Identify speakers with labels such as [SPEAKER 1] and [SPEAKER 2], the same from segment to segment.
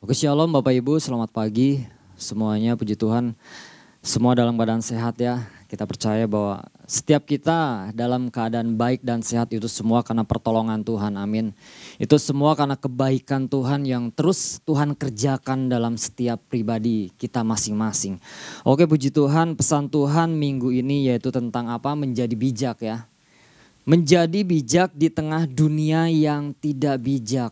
[SPEAKER 1] Oke, Shalom Bapak Ibu, selamat pagi semuanya, puji Tuhan. Semua dalam keadaan sehat ya. Kita percaya bahwa setiap kita dalam keadaan baik dan sehat itu semua karena pertolongan Tuhan, amin. Itu semua karena kebaikan Tuhan yang terus Tuhan kerjakan dalam setiap pribadi kita masing-masing. Oke, puji Tuhan, pesan Tuhan minggu ini yaitu tentang apa? Menjadi bijak ya. Menjadi bijak di tengah dunia yang tidak bijak.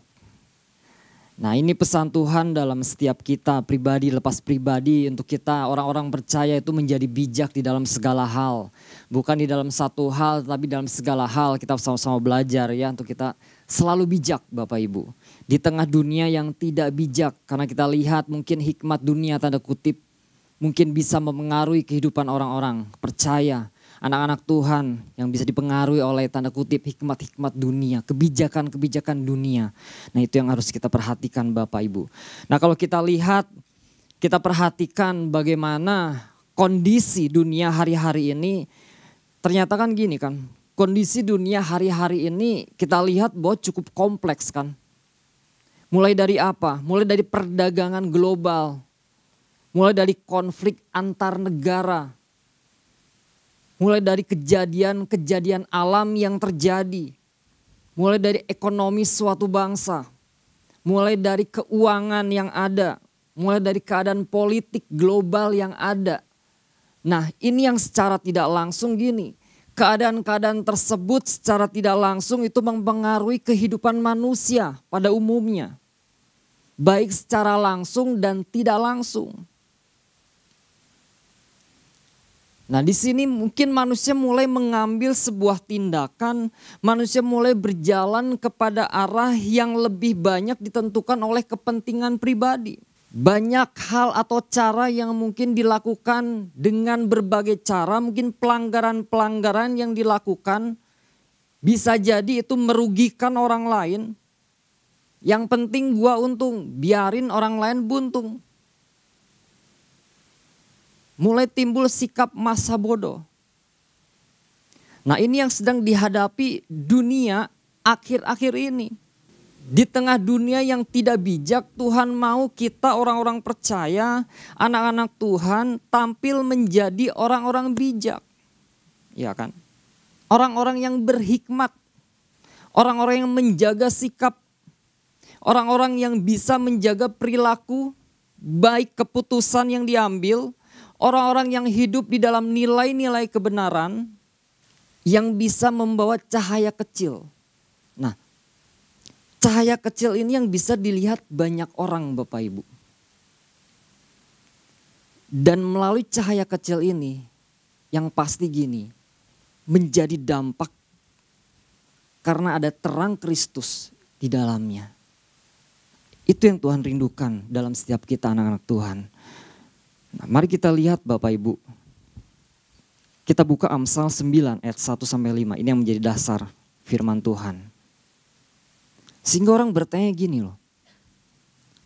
[SPEAKER 1] Nah, ini pesan Tuhan dalam setiap kita pribadi lepas pribadi, untuk kita orang-orang percaya itu menjadi bijak di dalam segala hal. Bukan di dalam satu hal tapi dalam segala hal kita sama-sama belajar ya, untuk kita selalu bijak Bapak Ibu. Di tengah dunia yang tidak bijak, karena kita lihat mungkin hikmat dunia tanda kutip mungkin bisa mempengaruhi kehidupan orang-orang percaya. Anak-anak Tuhan yang bisa dipengaruhi oleh tanda kutip hikmat-hikmat dunia, kebijakan-kebijakan dunia. Nah, itu yang harus kita perhatikan Bapak Ibu. Nah, kalau kita lihat, kita perhatikan bagaimana kondisi dunia hari-hari ini, ternyata kan gini kan, kondisi dunia hari-hari ini kita lihat bahwa cukup kompleks kan. Mulai dari apa? Mulai dari perdagangan global, mulai dari konflik antar negara, mulai dari kejadian-kejadian alam yang terjadi, mulai dari ekonomi suatu bangsa, mulai dari keuangan yang ada, mulai dari keadaan politik global yang ada. Nah, ini yang secara tidak langsung gini, keadaan-keadaan tersebut secara tidak langsung itu mempengaruhi kehidupan manusia pada umumnya, baik secara langsung dan tidak langsung. Nah, di sini mungkin manusia mulai mengambil sebuah tindakan, manusia mulai berjalan kepada arah yang lebih banyak ditentukan oleh kepentingan pribadi. Banyak hal atau cara yang mungkin dilakukan dengan berbagai cara, mungkin pelanggaran-pelanggaran yang dilakukan bisa jadi itu merugikan orang lain. Yang penting gua untung, biarin orang lain buntung. Mulai timbul sikap masa bodoh. Nah, ini yang sedang dihadapi dunia akhir-akhir ini. Di tengah dunia yang tidak bijak, Tuhan mau kita orang-orang percaya, anak-anak Tuhan tampil menjadi orang-orang bijak. Ya kan? Orang-orang yang berhikmat, orang-orang yang menjaga sikap, orang-orang yang bisa menjaga perilaku, baik keputusan yang diambil, orang-orang yang hidup di dalam nilai-nilai kebenaran yang bisa membawa cahaya kecil. Nah, cahaya kecil ini yang bisa dilihat banyak orang Bapak Ibu. Dan melalui cahaya kecil ini yang pasti gini, menjadi dampak karena ada terang Kristus di dalamnya. Itu yang Tuhan rindukan dalam setiap kita anak-anak Tuhan. Nah, mari kita lihat Bapak Ibu. Kita buka Amsal 9 ayat 1-5. Ini yang menjadi dasar firman Tuhan. Sehingga orang bertanya gini loh.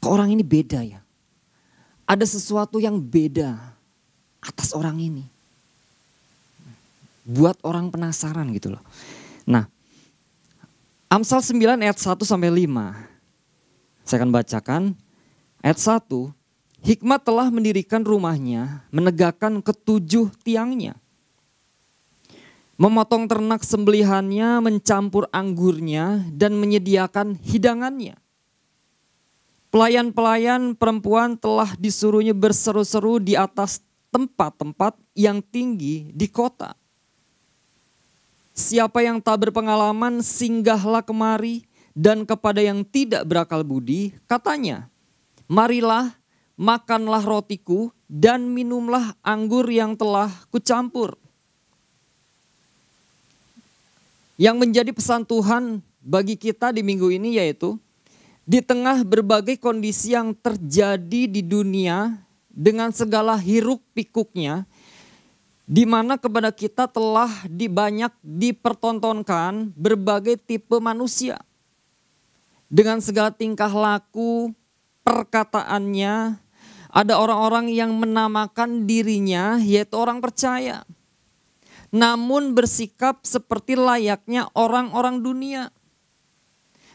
[SPEAKER 1] Kok orang ini beda ya? Ada sesuatu yang beda atas orang ini. Buat orang penasaran gitu loh. Nah, Amsal 9 ayat 1-5. Saya akan bacakan ayat 1. Hikmat telah mendirikan rumahnya, menegakkan ketujuh tiangnya. Memotong ternak sembelihannya, mencampur anggurnya, dan menyediakan hidangannya. Pelayan-pelayan perempuan telah disuruhnya berseru-seru di atas tempat-tempat yang tinggi di kota. Siapa yang tak berpengalaman singgahlah kemari, dan kepada yang tidak berakal budi katanya, marilah, makanlah rotiku dan minumlah anggur yang telah kucampur. Yang menjadi pesan Tuhan bagi kita di minggu ini yaitu, di tengah berbagai kondisi yang terjadi di dunia dengan segala hiruk pikuknya, di mana kepada kita telah banyak dipertontonkan berbagai tipe manusia. Dengan segala tingkah laku, perkataannya, ada orang-orang yang menamakan dirinya yaitu orang percaya. Namun bersikap seperti layaknya orang-orang dunia.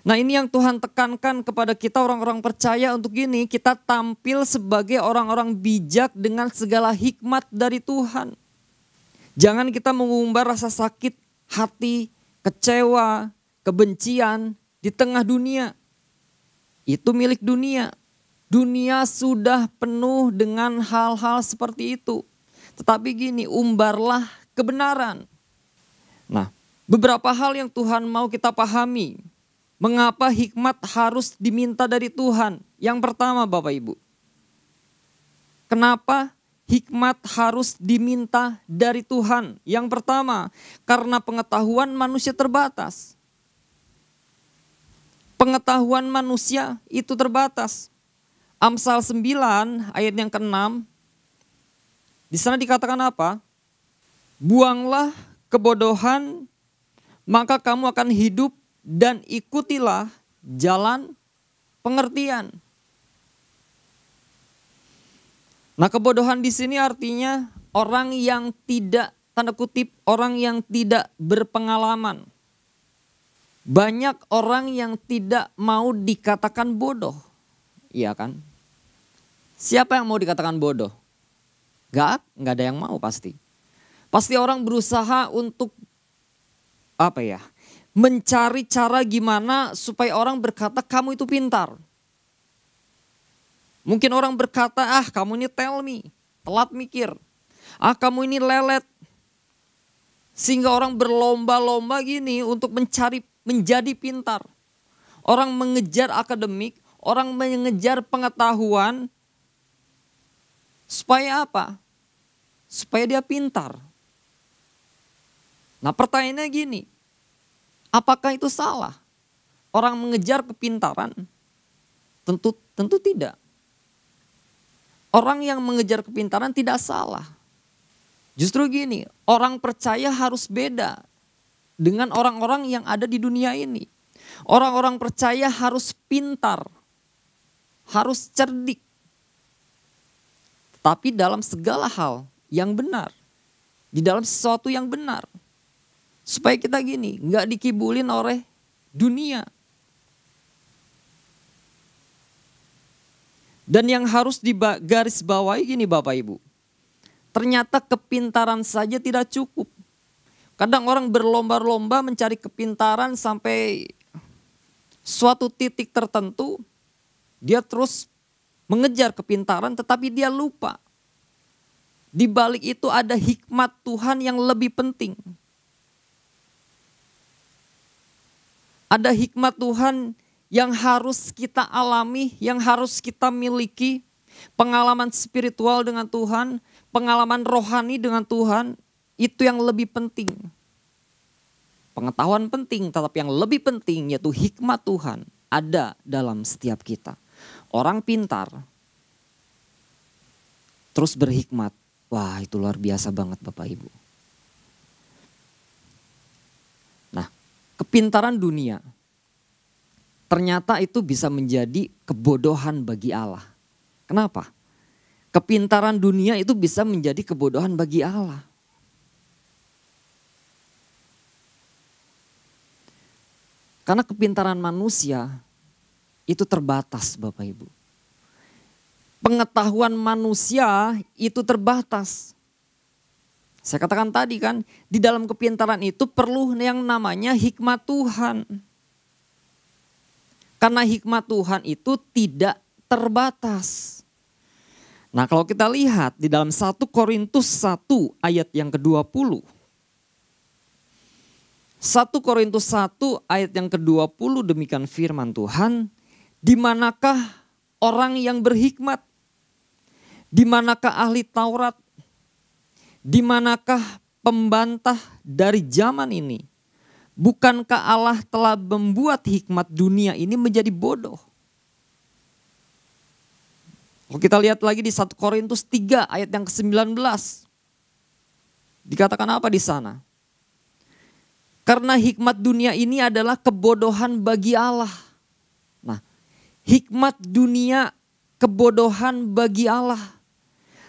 [SPEAKER 1] Nah ini yang Tuhan tekankan kepada kita orang-orang percaya untuk gini, kita tampil sebagai orang-orang bijak dengan segala hikmat dari Tuhan. Jangan kita mengumbar rasa sakit hati, kecewa, kebencian di tengah dunia. Itu milik dunia. Dunia sudah penuh dengan hal-hal seperti itu. Tetapi gini, umbarlah kebenaran. Nah, beberapa hal yang Tuhan mau kita pahami. Mengapa hikmat harus diminta dari Tuhan? Yang pertama Bapak Ibu. Kenapa hikmat harus diminta dari Tuhan? Yang pertama, karena pengetahuan manusia terbatas. Pengetahuan manusia itu terbatas. Amsal 9 ayat yang ke-6. Di sana dikatakan apa? Buanglah kebodohan, maka kamu akan hidup dan ikutilah jalan pengertian. Nah, kebodohan di sini artinya orang yang tidak, tanda kutip, orang yang tidak berpengalaman. Banyak orang yang tidak mau dikatakan bodoh. Iya kan? Siapa yang mau dikatakan bodoh? Gak ada yang mau pasti. Pasti orang berusaha untuk mencari cara gimana supaya orang berkata kamu itu pintar. Mungkin orang berkata, kamu ini tell me, telat mikir. Kamu ini lelet. Sehingga orang berlomba-lomba gini untuk menjadi pintar. Orang mengejar akademik, orang mengejar pengetahuan. Supaya apa? Supaya dia pintar. Nah pertanyaannya gini, apakah itu salah? Orang mengejar kepintaran? Tentu tidak. Orang yang mengejar kepintaran tidak salah. Justru gini, orang percaya harus beda dengan orang-orang yang ada di dunia ini. Orang-orang percaya harus pintar, harus cerdik. Tapi dalam segala hal yang benar, di dalam sesuatu yang benar. Supaya kita gini, gak dikibulin oleh dunia. Dan yang harus digarisbawahi gini Bapak Ibu. Ternyata kepintaran saja tidak cukup. Kadang orang berlomba-lomba mencari kepintaran sampai suatu titik tertentu. Dia terus mengejar kepintaran tetapi dia lupa. Di balik itu ada hikmat Tuhan yang lebih penting. Ada hikmat Tuhan yang harus kita alami, yang harus kita miliki. Pengalaman spiritual dengan Tuhan, pengalaman rohani dengan Tuhan, itu yang lebih penting. Pengetahuan penting, tetapi yang lebih penting yaitu hikmat Tuhan ada dalam setiap kita. Orang pintar, terus berhikmat. Wah, itu luar biasa banget Bapak Ibu. Nah, kepintaran dunia ternyata itu bisa menjadi kebodohan bagi Allah. Kenapa? Kepintaran dunia itu bisa menjadi kebodohan bagi Allah. Karena kepintaran manusia itu terbatas Bapak Ibu. Pengetahuan manusia itu terbatas. Saya katakan tadi kan, di dalam kepintaran itu perlu yang namanya hikmat Tuhan. Karena hikmat Tuhan itu tidak terbatas. Nah kalau kita lihat di dalam 1 Korintus 1 ayat yang ke-20. 1 Korintus 1 ayat yang ke-20 demikian firman Tuhan. Di manakah orang yang berhikmat? Di manakah ahli Taurat? Di manakah pembantah dari zaman ini? Bukankah Allah telah membuat hikmat dunia ini menjadi bodoh? Kalau kita lihat lagi di 1 Korintus 3 ayat yang ke-19. Dikatakan apa di sana? Karena hikmat dunia ini adalah kebodohan bagi Allah. Nah, hikmat dunia kebodohan bagi Allah.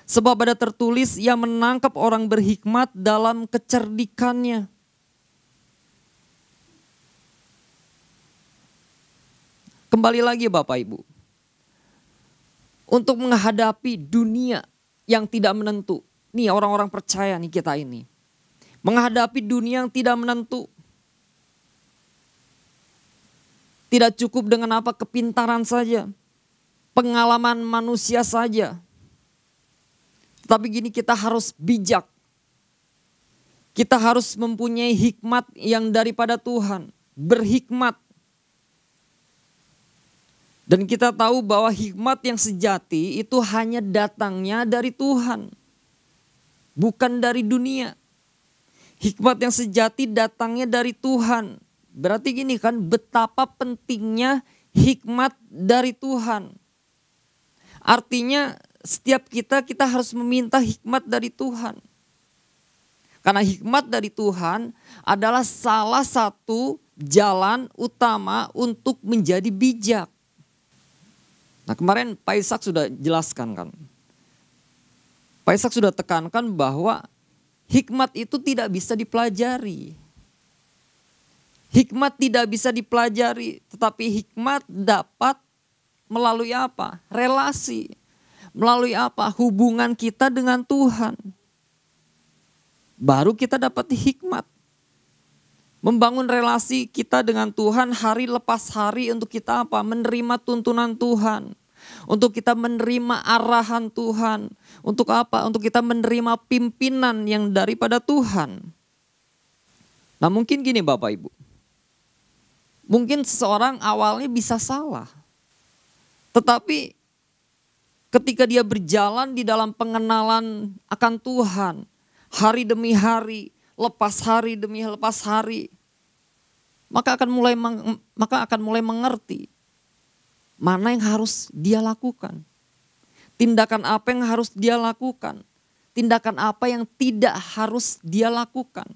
[SPEAKER 1] Sebab ada tertulis ia menangkap orang berhikmat dalam kecerdikannya. Kembali lagi Bapak Ibu. Untuk menghadapi dunia yang tidak menentu. Nih orang-orang percaya nih kita ini. Menghadapi dunia yang tidak menentu. Tidak cukup dengan apa kepintaran saja. Pengalaman manusia saja. Tapi gini, kita harus bijak. Kita harus mempunyai hikmat yang daripada Tuhan. Berhikmat. Dan kita tahu bahwa hikmat yang sejati itu hanya datangnya dari Tuhan. Bukan dari dunia. Hikmat yang sejati datangnya dari Tuhan. Berarti gini kan, betapa pentingnya hikmat dari Tuhan. Artinya setiap kita harus meminta hikmat dari Tuhan. Karena hikmat dari Tuhan adalah salah satu jalan utama untuk menjadi bijak. Nah kemarin Pak Ishak sudah jelaskan kan. Pak Ishak sudah tekankan bahwa hikmat itu tidak bisa dipelajari. Hikmat tidak bisa dipelajari, tetapi hikmat dapat melalui apa? Relasi. Melalui apa? Hubungan kita dengan Tuhan. Baru kita dapat hikmat. Membangun relasi kita dengan Tuhan hari lepas hari untuk kita apa? Menerima tuntunan Tuhan. Untuk kita menerima arahan Tuhan. Untuk apa? Untuk kita menerima pimpinan yang daripada Tuhan. Nah mungkin gini Bapak Ibu. Mungkin seseorang awalnya bisa salah. Tetapi ketika dia berjalan di dalam pengenalan akan Tuhan. Hari demi hari, lepas hari demi lepas hari. Maka akan mulai mengerti. Mana yang harus dia lakukan. Tindakan apa yang harus dia lakukan. Tindakan apa yang tidak harus dia lakukan.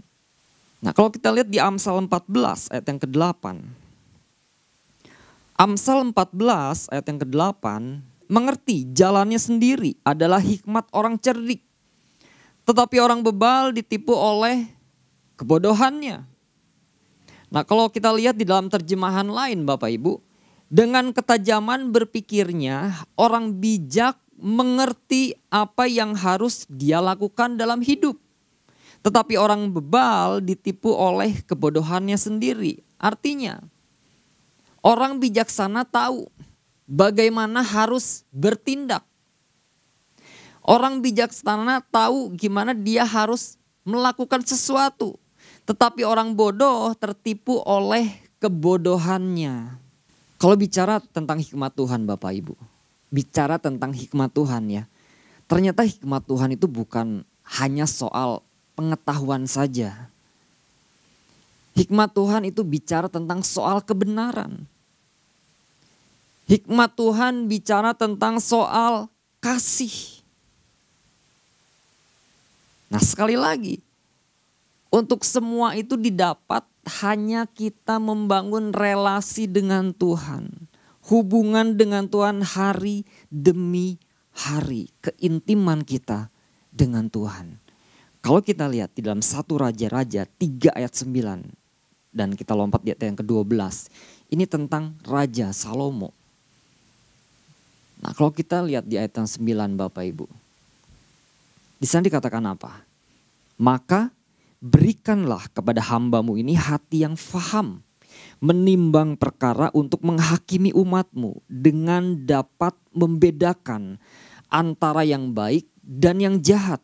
[SPEAKER 1] Nah kalau kita lihat di Amsal 14 ayat yang ke-8. Amsal 14 ayat yang ke-8. Mengerti jalannya sendiri adalah hikmat orang cerdik. Tetapi orang bebal ditipu oleh kebodohannya. Nah kalau kita lihat di dalam terjemahan lain Bapak Ibu. Dengan ketajaman berpikirnya orang bijak mengerti apa yang harus dia lakukan dalam hidup. Tetapi orang bebal ditipu oleh kebodohannya sendiri. Artinya orang bijaksana tahu bagaimana harus bertindak. Orang bijaksana tahu gimana dia harus melakukan sesuatu. Tetapi orang bodoh tertipu oleh kebodohannya. Kalau bicara tentang hikmat Tuhan Bapak Ibu. Bicara tentang hikmat Tuhan ya. Ternyata hikmat Tuhan itu bukan hanya soal pengetahuan saja. Hikmat Tuhan itu bicara tentang soal kebenaran. Hikmat Tuhan bicara tentang soal kasih. Nah sekali lagi, untuk semua itu didapat hanya kita membangun relasi dengan Tuhan. Hubungan dengan Tuhan hari demi hari. Keintiman kita dengan Tuhan. Kalau kita lihat di dalam 1 Raja-Raja 3 ayat 9. Dan kita lompat di ayat yang ke-12. Ini tentang Raja Salomo. Nah kalau kita lihat di ayat yang 9 Bapak Ibu. Di sana dikatakan apa? Maka berikanlah kepada hambamu ini hati yang faham. Menimbang perkara untuk menghakimi umatmu. Dengan dapat membedakan antara yang baik dan yang jahat.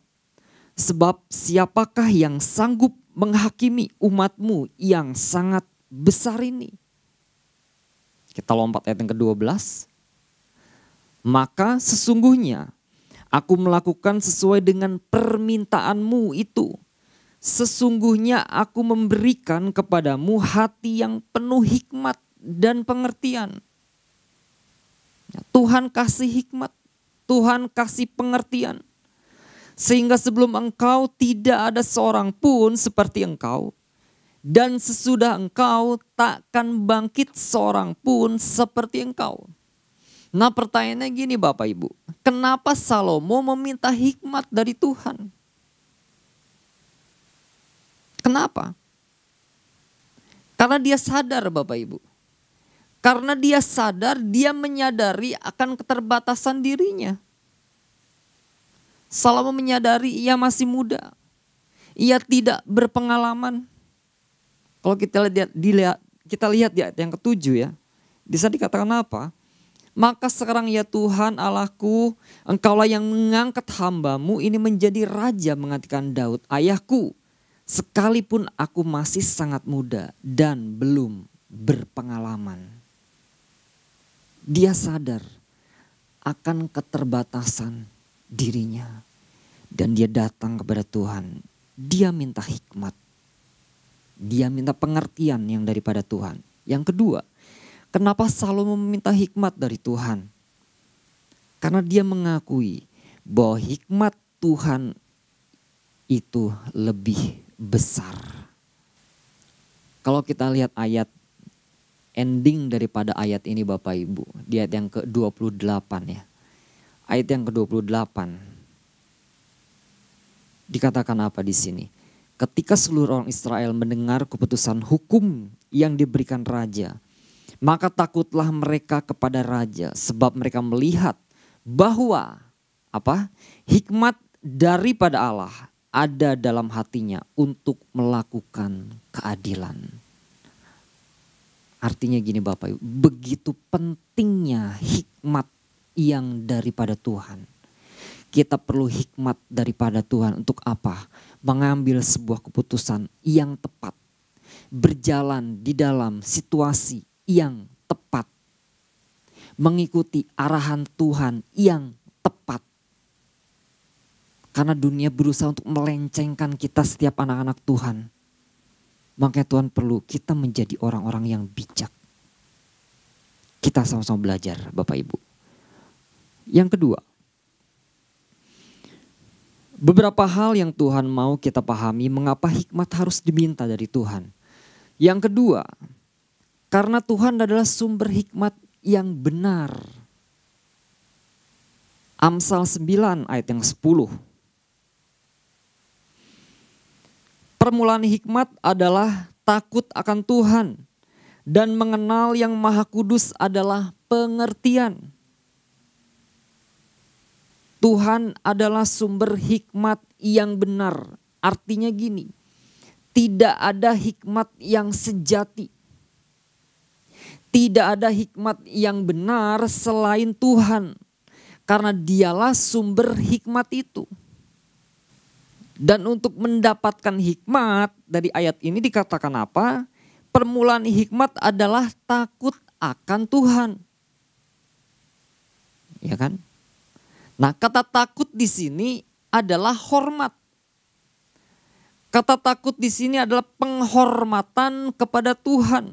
[SPEAKER 1] Sebab siapakah yang sanggup menghakimi umatmu yang sangat besar ini? Kita lompat ayat yang ke-12. Maka sesungguhnya aku melakukan sesuai dengan permintaanmu itu. Sesungguhnya aku memberikan kepadamu hati yang penuh hikmat dan pengertian. Tuhan kasih hikmat, Tuhan kasih pengertian. Sehingga sebelum engkau tidak ada seorang pun seperti engkau. Dan sesudah engkau takkan bangkit seorang pun seperti engkau. Nah pertanyaannya gini Bapak Ibu. Kenapa Salomo meminta hikmat dari Tuhan? Kenapa? Karena dia sadar Bapak Ibu. Karena dia sadar, dia menyadari akan keterbatasan dirinya. Salomo menyadari ia masih muda. Ia tidak berpengalaman. Kalau kita lihat di ayat yang ke-7 ya. Bisa dikatakan apa? Maka sekarang ya Tuhan Allahku, Engkaulah yang mengangkat hamba-Mu ini menjadi raja menggantikan Daud ayahku. Sekalipun aku masih sangat muda dan belum berpengalaman. Dia sadar akan keterbatasan dirinya. Dan dia datang kepada Tuhan. Dia minta hikmat. Dia minta pengertian yang daripada Tuhan. Yang kedua, kenapa Salomo meminta hikmat dari Tuhan? Karena dia mengakui bahwa hikmat Tuhan itu lebih besar. Kalau kita lihat ayat ending daripada ayat ini Bapak Ibu, di ayat yang ke-28 ya. Ayat yang ke-28. Dikatakan apa di sini? Ketika seluruh orang Israel mendengar keputusan hukum yang diberikan raja, maka takutlah mereka kepada raja sebab mereka melihat bahwa hikmat daripada Allah ada dalam hatinya untuk melakukan keadilan. Artinya gini Bapak Ibu, begitu pentingnya hikmat yang daripada Tuhan. Kita perlu hikmat daripada Tuhan untuk apa? Mengambil sebuah keputusan yang tepat. Berjalan di dalam situasi yang tepat. Mengikuti arahan Tuhan yang tepat. Karena dunia berusaha untuk melencengkan kita setiap anak-anak Tuhan. Makanya Tuhan perlu kita menjadi orang-orang yang bijak. Kita sama-sama belajar Bapak Ibu. Yang kedua, beberapa hal yang Tuhan mau kita pahami mengapa hikmat harus diminta dari Tuhan. Yang kedua, karena Tuhan adalah sumber hikmat yang benar. Amsal 9 ayat yang 10. Permulaan hikmat adalah takut akan Tuhan dan mengenal yang Maha Kudus adalah pengertian. Tuhan adalah sumber hikmat yang benar. Artinya gini, tidak ada hikmat yang sejati. Tidak ada hikmat yang benar selain Tuhan. Karena dialah sumber hikmat itu. Dan untuk mendapatkan hikmat dari ayat ini dikatakan apa? Permulaan hikmat adalah takut akan Tuhan. Ya kan? Nah, kata takut di sini adalah hormat. Kata takut di sini adalah penghormatan kepada Tuhan.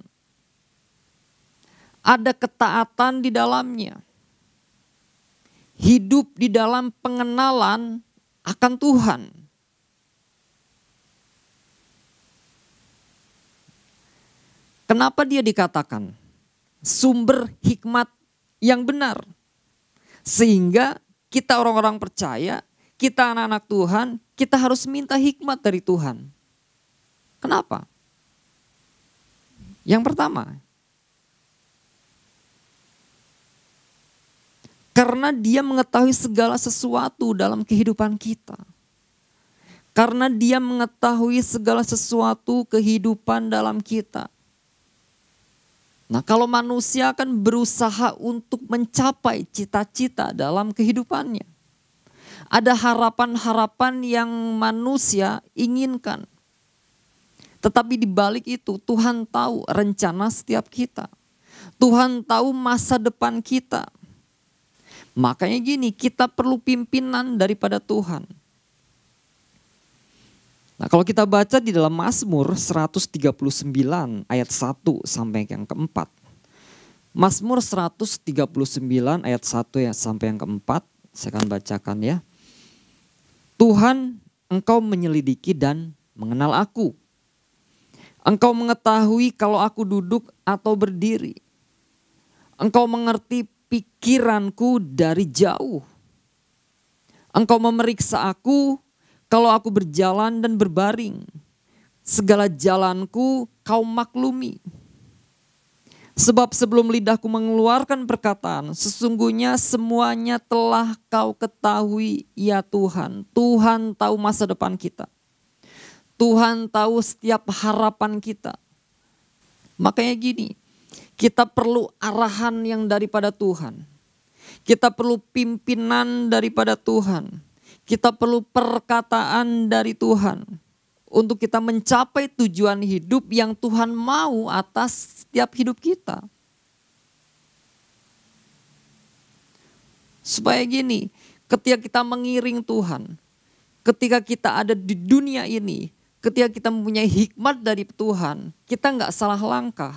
[SPEAKER 1] Ada ketaatan di dalamnya. Hidup di dalam pengenalan akan Tuhan. Kenapa dia dikatakan sumber hikmat yang benar? Sehingga kita orang-orang percaya, kita anak-anak Tuhan, kita harus minta hikmat dari Tuhan. Kenapa? Yang pertama, karena dia mengetahui segala sesuatu dalam kehidupan kita. Karena dia mengetahui segala sesuatu kehidupan dalam kita. Nah, kalau manusia akan berusaha untuk mencapai cita-cita dalam kehidupannya. Ada harapan-harapan yang manusia inginkan. Tetapi di balik itu Tuhan tahu rencana setiap kita. Tuhan tahu masa depan kita. Makanya gini, kita perlu pimpinan daripada Tuhan. Nah, kalau kita baca di dalam Mazmur 139 ayat 1 sampai yang keempat. Mazmur 139 ayat 1 ya sampai yang keempat. Saya akan bacakan ya. Tuhan, Engkau menyelidiki dan mengenal aku. Engkau mengetahui kalau aku duduk atau berdiri. Engkau mengerti pikiranku dari jauh. Engkau memeriksa aku kalau aku berjalan dan berbaring. Segala jalanku kau maklumi.
[SPEAKER 2] Sebab sebelum lidahku mengeluarkan perkataan, sesungguhnya semuanya telah kau ketahui ya Tuhan. Tuhan tahu masa depan kita. Tuhan tahu setiap harapan kita. Makanya gini, kita perlu arahan yang daripada Tuhan. Kita perlu pimpinan daripada Tuhan. Kita perlu perkataan dari Tuhan. Untuk kita mencapai tujuan hidup yang Tuhan mau atas setiap hidup kita. Supaya gini, ketika kita mengiring Tuhan, ketika kita ada di dunia ini, ketika kita mempunyai hikmat dari Tuhan, kita nggak salah langkah.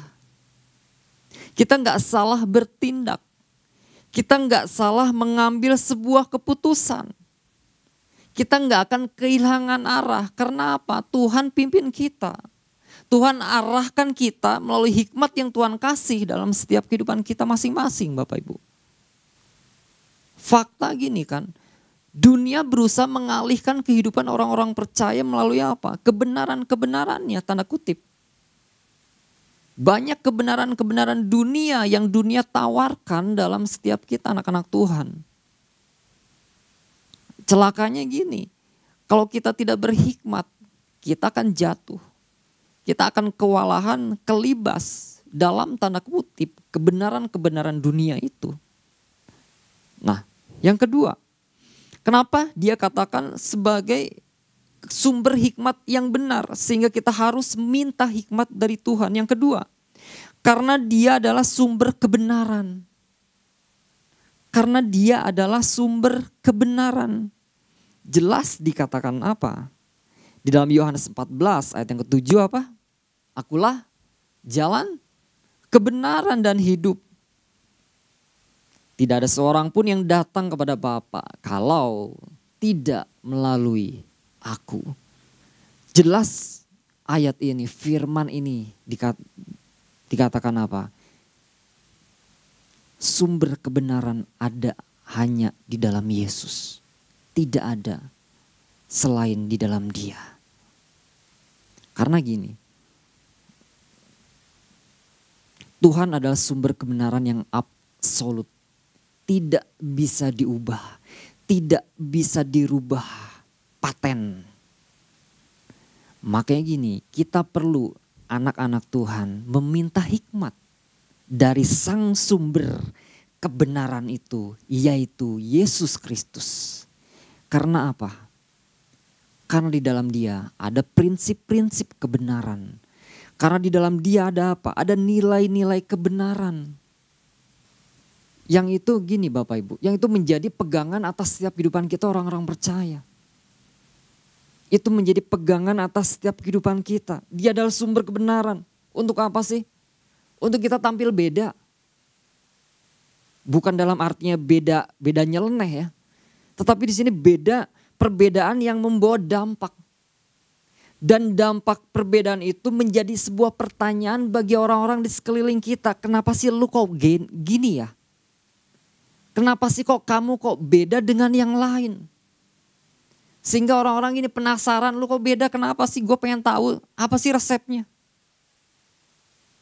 [SPEAKER 2] Kita nggak salah bertindak. Kita nggak salah mengambil sebuah keputusan. Kita nggak akan kehilangan arah. Karena apa? Tuhan pimpin kita. Tuhan arahkan kita melalui hikmat yang Tuhan kasih dalam setiap kehidupan kita masing-masing, Bapak Ibu. Fakta gini kan, dunia berusaha mengalihkan kehidupan orang-orang percaya melalui apa? Kebenaran-kebenarannya, tanda kutip. Banyak kebenaran-kebenaran dunia yang dunia tawarkan dalam setiap kita anak-anak Tuhan. Celakanya gini, kalau kita tidak berhikmat, kita akan jatuh. Kita akan kewalahan, kelibas dalam tanda kutip kebenaran-kebenaran dunia itu. Nah, yang kedua, kenapa dia katakan sebagai sumber hikmat yang benar sehingga kita harus minta hikmat dari Tuhan. Yang kedua, karena dia adalah sumber kebenaran. Karena dia adalah sumber kebenaran. Jelas dikatakan apa? Di dalam Yohanes 14 ayat yang ke-7 apa? Akulah jalan, kebenaran dan hidup. Tidak ada seorang pun yang datang kepada Bapa kalau tidak melalui aku. Jelas ayat ini, firman ini dikatakan apa? Sumber kebenaran ada hanya di dalam Yesus. Tidak ada selain di dalam Dia. Karena gini, Tuhan adalah sumber kebenaran yang absolut. Tidak bisa diubah, tidak bisa dirubah, paten. Makanya gini, kita perlu anak-anak Tuhan meminta hikmat dari sang sumber kebenaran itu, yaitu Yesus Kristus. Karena apa? Karena di dalam Dia ada prinsip-prinsip kebenaran. Karena di dalam Dia ada apa? Ada nilai-nilai kebenaran. Yang itu gini Bapak Ibu, yang itu menjadi pegangan atas setiap kehidupan kita orang-orang percaya. Itu menjadi pegangan atas setiap kehidupan kita. Dia adalah sumber kebenaran. Untuk apa sih? Untuk kita tampil beda. Bukan dalam artinya beda nyeleneh ya. Tetapi di sini beda, perbedaan yang membawa dampak. Dan dampak perbedaan itu menjadi sebuah pertanyaan bagi orang-orang di sekeliling kita. Kenapa sih lu kok gini ya? Kenapa sih kok kamu kok beda dengan yang lain? Sehingga orang-orang ini penasaran, lu kok beda, kenapa sih? Gue pengen tahu apa sih resepnya.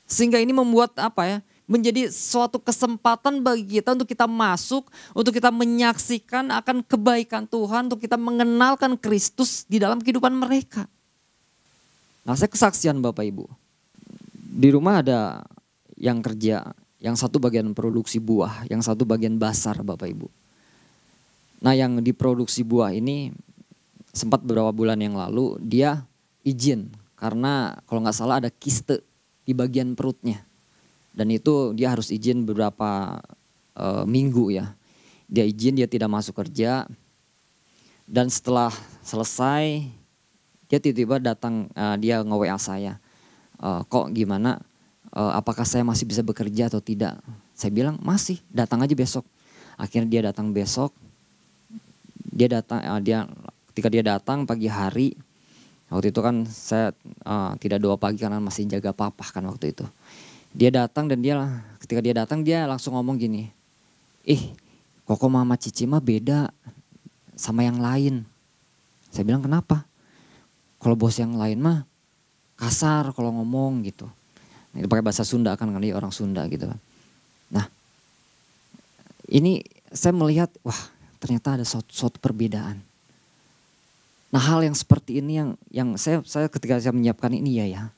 [SPEAKER 2] Sehingga ini membuat apa ya? Menjadi suatu kesempatan bagi kita untuk kita masuk, untuk kita menyaksikan akan kebaikan Tuhan, untuk kita mengenalkan Kristus di dalam kehidupan mereka. Nah, saya kesaksian Bapak Ibu. Di rumah ada yang kerja, yang satu bagian produksi buah, yang satu bagian basar Bapak Ibu. Nah, yang diproduksi buah ini sempat beberapa bulan yang lalu dia izin karena kalau nggak salah ada kiste di bagian perutnya. Dan itu dia harus izin beberapa minggu ya. Dia izin, dia tidak masuk kerja. Dan setelah selesai dia tiba-tiba datang, dia nge-WA saya. Kok gimana, apakah saya masih bisa bekerja atau tidak? Saya bilang masih, datang aja besok. Akhirnya dia datang besok. Ketika dia datang pagi hari. Waktu itu kan saya tidak doa pagi karena masih jaga papa kan waktu itu. Dia datang dan ketika dia datang dia langsung ngomong gini. Kok mama Cici mah beda sama yang lain. Saya bilang kenapa? Kalau bos yang lain mah kasar kalau ngomong gitu.
[SPEAKER 1] Itu pakai bahasa Sunda kan, kali orang Sunda gitu. Nah, ini saya melihat, wah ternyata ada suatu perbedaan. Nah, hal yang seperti ini yang saya ketika saya menyiapkan ini ya.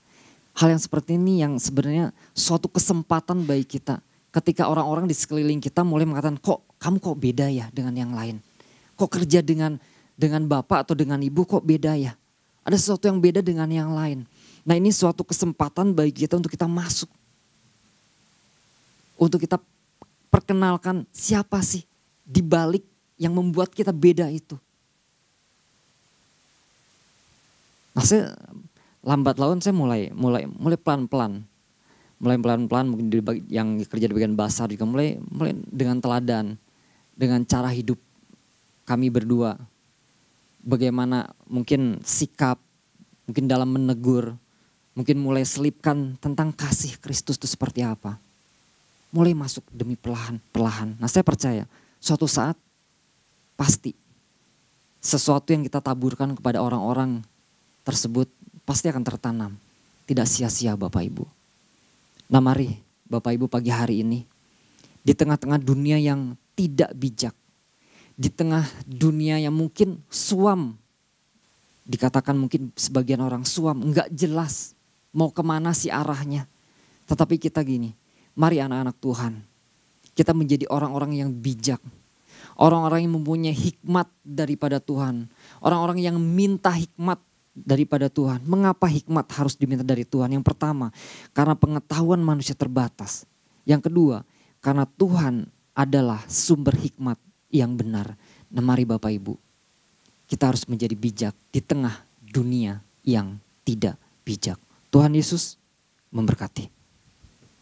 [SPEAKER 1] Hal yang seperti ini yang sebenarnya suatu kesempatan bagi kita. Ketika orang-orang di sekeliling kita mulai mengatakan, kamu kok beda ya dengan yang lain. Kok kerja dengan bapak atau dengan ibu kok beda ya. Ada sesuatu yang beda dengan yang lain. Nah, ini suatu kesempatan bagi kita untuk kita masuk. Untuk kita perkenalkan siapa sih di balik yang membuat kita beda itu. Nah, saya lambat laun saya mulai pelan-pelan. Mulai pelan-pelan mungkin yang kerja di bagian basar juga mulai dengan teladan, dengan cara hidup kami berdua. Bagaimana mungkin sikap, mungkin dalam menegur, mungkin mulai selipkan tentang kasih Kristus itu seperti apa. Mulai masuk demi perlahan. Nah, saya percaya suatu saat pasti sesuatu yang kita taburkan kepada orang-orang tersebut pasti akan tertanam. Tidak sia-sia Bapak Ibu. Nah, mari Bapak Ibu pagi hari ini di tengah-tengah dunia yang tidak bijak, di tengah dunia yang mungkin suam, dikatakan mungkin sebagian orang suam, enggak jelas mau kemana sih arahnya. Tetapi kita gini, mari anak-anak Tuhan, kita menjadi orang-orang yang bijak. Orang-orang yang mempunyai hikmat daripada Tuhan. Orang-orang yang minta hikmat daripada Tuhan. Mengapa hikmat harus diminta dari Tuhan? Yang pertama, karena pengetahuan manusia terbatas. Yang kedua, karena Tuhan adalah sumber hikmat yang benar. Nah, mari Bapak Ibu, kita harus menjadi bijak di tengah dunia yang tidak bijak. Tuhan Yesus memberkati.